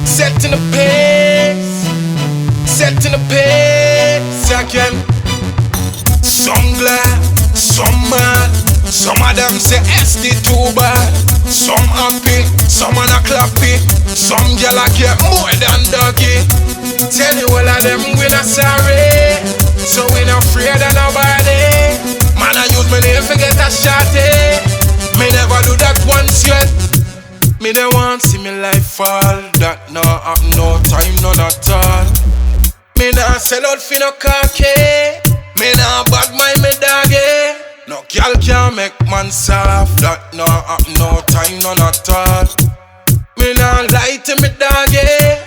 Setting the pace, setting the pace again. Some glad, some mad. Some of them say SD too bad. Some happy, some are not clappy. Some girl a get more than doggy. Tell you all of them we not sorry, so we not afraid of nobody. Man I use my name forget a shotty. Me never do that once yet. Me they want see me life fall. That no have no time none at all. Me nah sell out for no cocky. Me nah bad mind me doggy. No girl can make man soft. That no have no time none at all. Me nah lie to me doggy.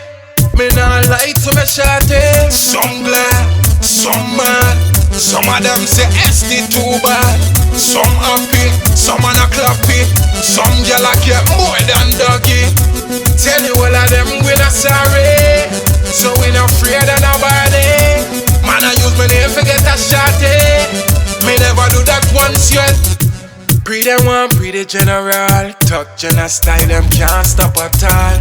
Me nah lie to me shawty. Some glad, some mad. Some of them say SD too bad. Some happy, some are not clappy. Some girl a get more than doggy. Tell you all of them we not sorry, so we not afraid of nobody. Man I use my name forget a shotty. Me never do that once yet. Pre them one, pre the general. Talk general style, them can't stop at all.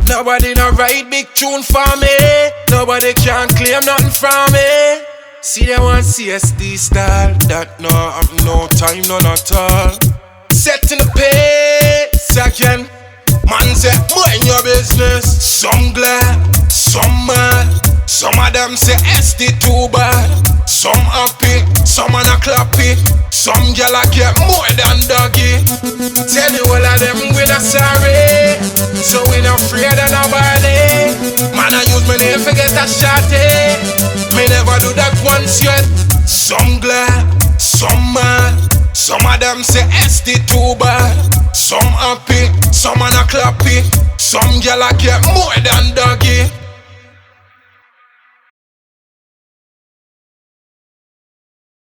Nobody no write big tune for me. Nobody can claim nothing from me. See them one CSD style. That no have no time none at all. Setting the pace again. Man say mind your business. Some glad, some mad. Some of them say SD too bad. Some happy, some are not clappy. Some girl a get more than doggy. Tell you all of them we not sorry, so we not afraid of nobody. Man I use my name forget a shotty. Me never do that once yet. Some glad, some mad. Some of them say SD too bad. Some happy, some are not clappy. Some girl a get more than doggy.